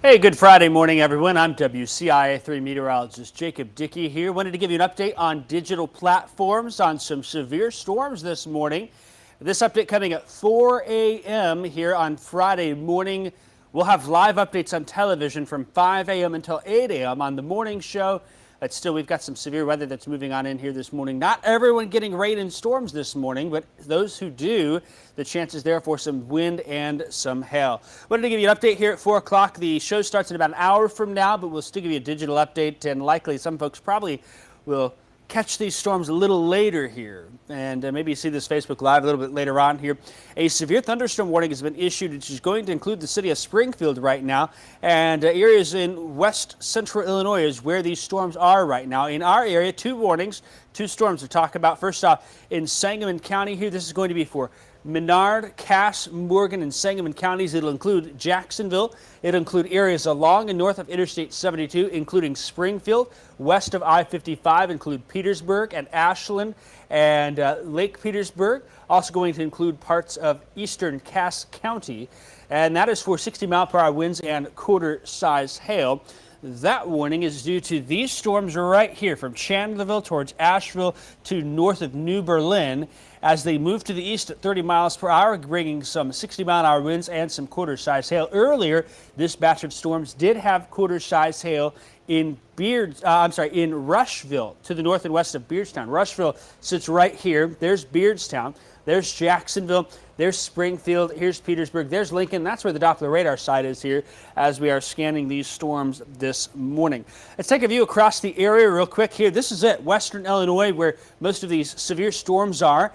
Hey, good Friday morning, everyone. I'm WCIA 3 meteorologist Jacob Dickey here. Wanted to give you an update on digital platforms on some severe storms this morning. This update coming at 4 a.m. here on Friday morning. We'll have live updates on television from 5 a.m. until 8 a.m. on the morning show. But still, we've got some severe weather that's moving on in here this morning. Not everyone getting rain and storms this morning, but those who do, the chances there for some wind and some hail. Wanted to give you an update here at 4 o'clock. The show starts in about an hour from now, but we'll still give you a digital update, and likely some folks probably will catch these storms a little later here, and maybe you see this Facebook Live a little bit later on here. A severe thunderstorm warning has been issued, which is going to include the city of Springfield right now, and areas in west central Illinois is where these storms are right now. In our area, two warnings, two storms to talk about. First off, in Sangamon County here, this is going to be for Menard, Cass, Morgan, and Sangamon counties. It'll include Jacksonville. It'll include areas along and north of Interstate 72, including Springfield, west of I-55, include Petersburg and Ashland and Lake Petersburg. Also going to include parts of eastern Cass County. And that is for 60-mile-per-hour winds and quarter-size hail. That warning is due to these storms right here from Chandlerville towards Asheville to north of New Berlin as they move to the east at 30 miles per hour, bringing some 60-mile-an-hour winds and some quarter-size hail. Earlier, this batch of storms did have quarter-size hail in Rushville to the north and west of Beardstown. Rushville sits right here. There's Beardstown. There's Jacksonville. There's Springfield. Here's Petersburg. There's Lincoln. That's where the Doppler radar site is here as we are scanning these storms this morning. Let's take a view across the area real quick here. This is it, western Illinois, where most of these severe storms are.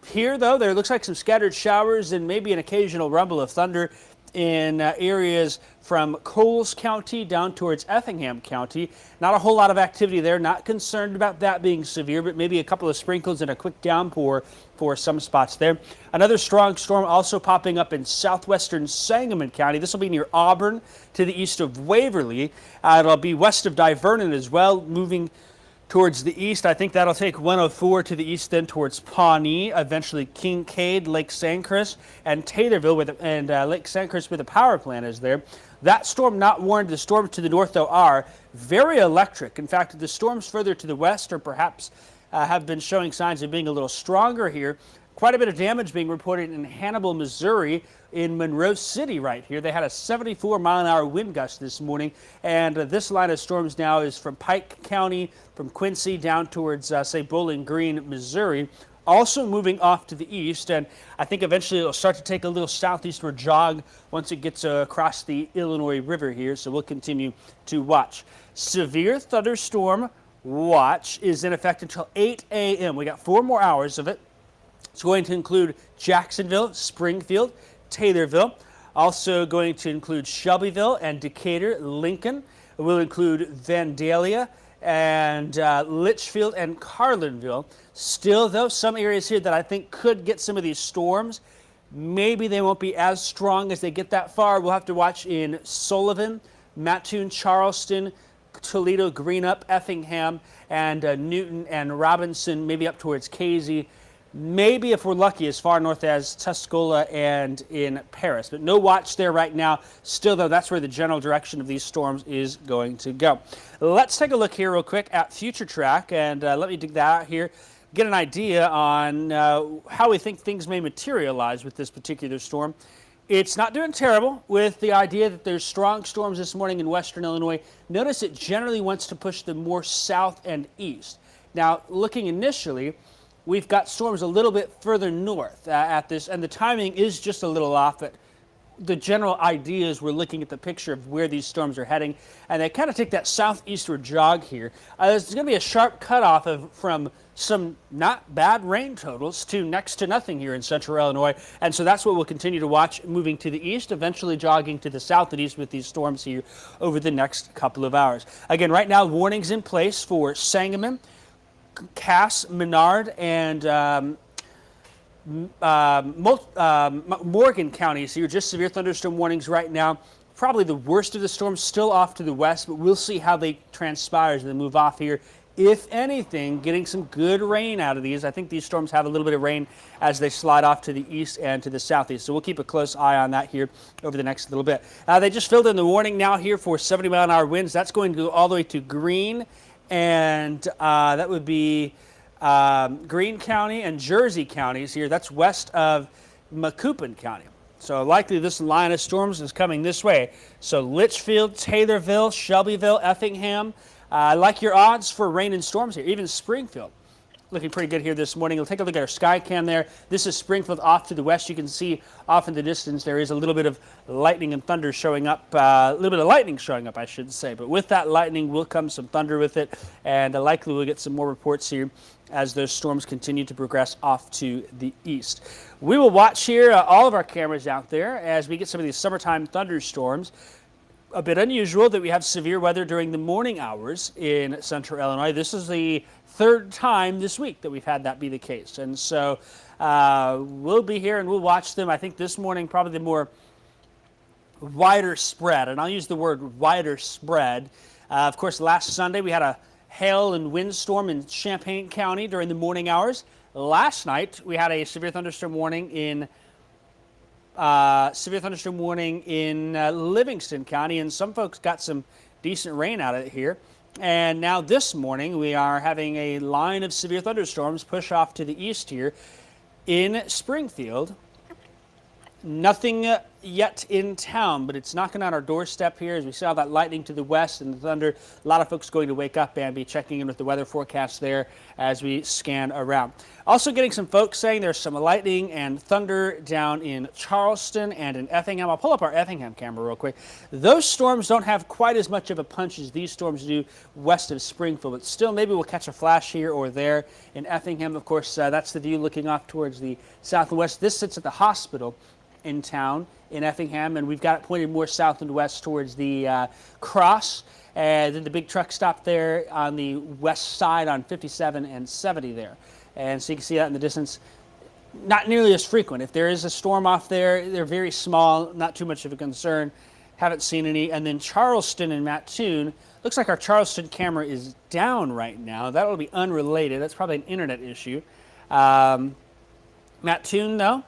Here, though, there looks like some scattered showers and maybe an occasional rumble of thunder in areas from Coles County down towards Effingham County. Not a whole lot of activity there. Not concerned about that being severe, but maybe a couple of sprinkles and a quick downpour for some spots there. Another strong storm also popping up in southwestern Sangamon County. This will be near Auburn to the east of Waverly. It'll be west of Divernon as well, moving towards the east. I think that'll take 104 to the east, then towards Pawnee, eventually Kincaid, Lake Sanchez, and Taylorville, Lake Sanchez with a power plant is there. That storm not warned. The storms to the north, though, are very electric. In fact, the storms further to the west or perhaps have been showing signs of being a little stronger here. Quite a bit of damage being reported in Hannibal, Missouri, in Monroe City right here. They had a 74-mile-an-hour wind gust this morning, and this line of storms now is from Pike County, from Quincy down towards, say, Bowling Green, Missouri. Also moving off to the east, and I think eventually it'll start to take a little southeastward jog once it gets across the Illinois River here, so we'll continue to watch. Severe thunderstorm watch is in effect until 8 a.m. We got 4 more hours of it. It's going to include Jacksonville, Springfield, Taylorville. Also going to include Shelbyville and Decatur, Lincoln. It will include Vandalia and Litchfield and Carlinville. Still, though, some areas here that I think could get some of these storms. Maybe they won't be as strong as they get that far. We'll have to watch in Sullivan, Mattoon, Charleston, Toledo, Greenup, Effingham, and Newton and Robinson, maybe up towards Casey. Maybe, if we're lucky, as far north as Tuscola and in Paris. But no watch there right now. Still, though, that's where the general direction of these storms is going to go. Let's take a look here real quick at Future Track, and let me dig that out here. Get an idea on how we think things may materialize with this particular storm. It's not doing terrible with the idea that there's strong storms this morning in western Illinois. Notice it generally wants to push them more south and east. Now, looking initially, we've got storms a little bit further north at this, and the timing is just a little off, but the general idea is we're looking at the picture of where these storms are heading, and they kind of take that southeastward jog here. There's going to be a sharp cutoff from some not bad rain totals to next to nothing here in central Illinois, and so that's what we'll continue to watch moving to the east, eventually jogging to the south and east with these storms here over the next couple of hours. Again, right now, warnings in place for Sangamon, Cass, Menard, and Morgan counties here. Just severe thunderstorm warnings right now. Probably the worst of the storms still off to the west, but we'll see how they transpire as they move off here if anything, getting some good rain out of these. I think these storms have a little bit of rain as they slide off to the east and to the southeast. So we'll keep a close eye on that here over the next little bit. They just filled in the warning now here for 70-mile-an-hour winds. That's going to go all the way to Greene, and that would be Greene County and Jersey counties here. That's west of Macoupin County. So likely this line of storms is coming this way. So Litchfield, Taylorville, Shelbyville, Effingham. I like your odds for rain and storms here. Even Springfield looking pretty good here this morning. We'll take a look at our sky cam there. This is Springfield off to the west. You can see off in the distance there is a little bit of lightning and thunder showing up, a little bit of lightning showing up, I should say. But with that lightning will come some thunder with it, and likely we'll get some more reports here as those storms continue to progress off to the east. We will watch here all of our cameras out there as we get some of these summertime thunderstorms. A bit unusual that we have severe weather during the morning hours in central Illinois. This is the third time this week that we've had that be the case. And so we'll be here and we'll watch them. I think this morning probably the more wider spread, and I'll use the word wider spread. Of course, last Sunday we had a hail and windstorm in Champaign County during the morning hours. Last night we had a severe thunderstorm warning in Livingston County, and some folks got some decent rain out of it here. And now this morning we are having a line of severe thunderstorms push off to the east here in Springfield. Nothing yet in town, but it's knocking on our doorstep here as we see all that lightning to the west and the thunder. A lot of folks going to wake up and be checking in with the weather forecast there as we scan around. Also getting some folks saying there's some lightning and thunder down in Charleston and in Effingham. I'll pull up our Effingham camera real quick. Those storms don't have quite as much of a punch as these storms do west of Springfield, but still maybe we'll catch a flash here or there in Effingham. Of course, that's the view looking off towards the south and west. This sits at the hospital in town in Effingham, and we've got it pointed more south and west towards the cross, and then the big truck stop there on the west side on 57 and 70 there. And so you can see that in the distance. Not nearly as frequent. If there is a storm off there, they're very small, not too much of a concern. Haven't seen any. And then Charleston and Mattoon, looks like our Charleston camera is down right now. That'll be unrelated. That's probably an internet issue. Mattoon, though.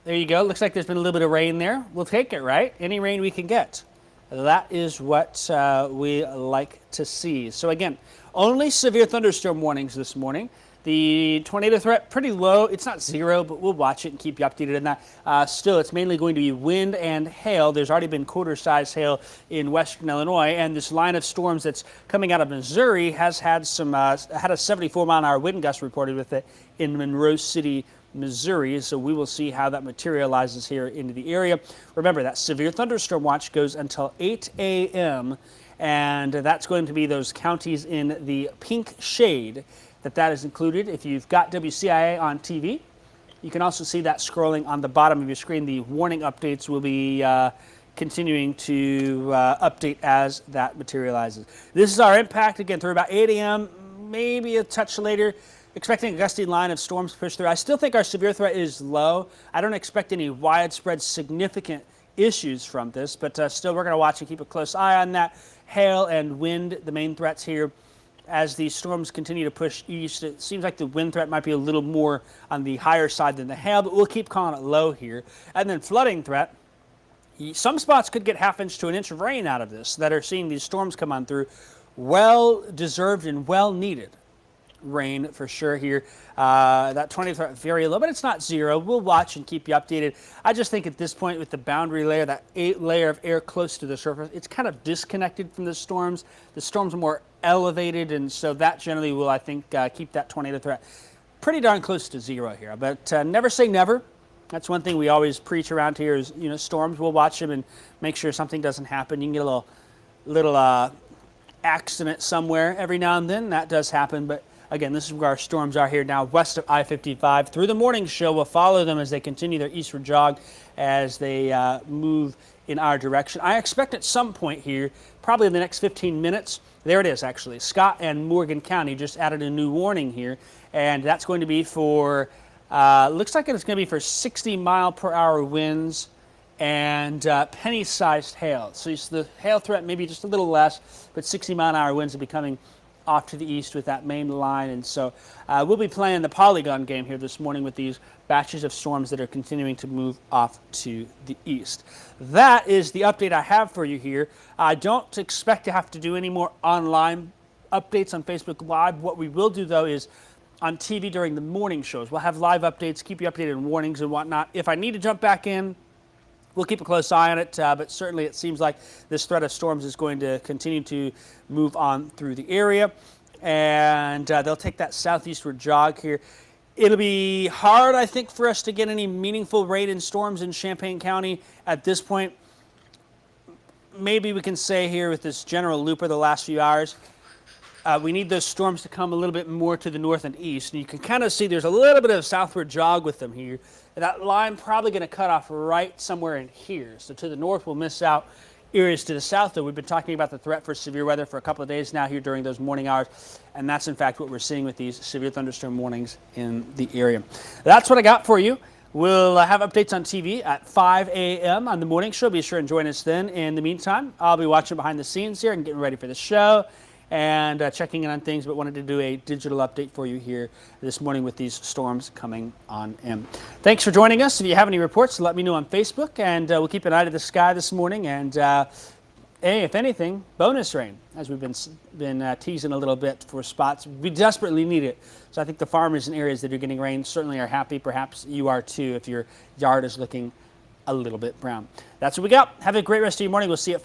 There you go. Looks like there's been a little bit of rain there. We'll take it, right? Any rain we can get. That is what we like to see. So again, only severe thunderstorm warnings this morning. The tornado threat, pretty low. It's not zero, but we'll watch it and keep you updated on that. Still, it's mainly going to be wind and hail. There's already been quarter-size hail in western Illinois, and this line of storms that's coming out of Missouri has had a 74-mile-an-hour wind gust reported with it in Monroe City, Missouri. So we will see how that materializes here into the area. Remember, that severe thunderstorm watch goes until 8 a.m., and that's going to be those counties in the pink shade that is included. If you've got WCIA on TV, you can also see that scrolling on the bottom of your screen. The warning updates will be continuing to update as that materializes. This is our impact, again, through about 8 a.m., maybe a touch later. Expecting a gusty line of storms to push through. I still think our severe threat is low. I don't expect any widespread significant issues from this, but still we're going to watch and keep a close eye on that. Hail and wind, the main threats here. As these storms continue to push east, it seems like the wind threat might be a little more on the higher side than the hail, but we'll keep calling it low here. And then flooding threat. Some spots could get half-inch to an inch of rain out of this that are seeing these storms come on through. Well-deserved and well-needed rain for sure here. That 20 threat very low, but it's not zero. We'll watch and keep you updated. I just think at this point with the boundary layer, that 8 layer of air close to the surface, it's kind of disconnected from the storms. The storms are more elevated, and so that generally will, I think, keep that tornado threat pretty darn close to zero here. But never say never. That's one thing we always preach around here is, storms. We'll watch them and make sure something doesn't happen. You can get a little accident somewhere every now and then. That does happen, but again, this is where our storms are here now west of I-55. Through the morning show, we'll follow them as they continue their eastward jog as they move in our direction. I expect at some point here, probably in the next 15 minutes, there it is actually. Scott and Morgan County just added a new warning here, and that's going to be for, looks like it's going to be for 60-mile-per-hour winds and penny-sized hail. So the hail threat maybe just a little less, but 60-mile-an-hour winds will be coming off to the east with that main line. And so we'll be playing the polygon game here this morning with these batches of storms that are continuing to move off to the east. That is the update I have for you here. I don't expect to have to do any more online updates on Facebook Live. What we will do, though, is on TV during the morning shows. We'll have live updates, keep you updated on warnings and whatnot. If I need to jump back in, we'll keep a close eye on it, but certainly it seems like this threat of storms is going to continue to move on through the area, and they'll take that southeastward jog here. It'll be hard, I think, for us to get any meaningful rain and storms in Champaign County at this point. Maybe we can say here with this general looper the last few hours, we need those storms to come a little bit more to the north and east. And you can kind of see there's a little bit of southward jog with them here. And that line probably going to cut off right somewhere in here. So to the north, we'll miss out. Areas to the south, though, we've been talking about the threat for severe weather for a couple of days now here during those morning hours. And that's, in fact, what we're seeing with these severe thunderstorm warnings in the area. That's what I got for you. We'll have updates on TV at 5 a.m. on the morning show. Be sure and join us then. In the meantime, I'll be watching behind the scenes here and getting ready for the show and checking in on things, but wanted to do a digital update for you here this morning with these storms coming on in. Thanks for joining us. If you have any reports, let me know on Facebook, and we'll keep an eye to the sky this morning. And hey, if anything, bonus rain, as we've been teasing a little bit for spots. We desperately need it. So I think the farmers in areas that are getting rain certainly are happy. Perhaps you are too if your yard is looking a little bit brown. That's what we got. Have a great rest of your morning. We'll see you at 5.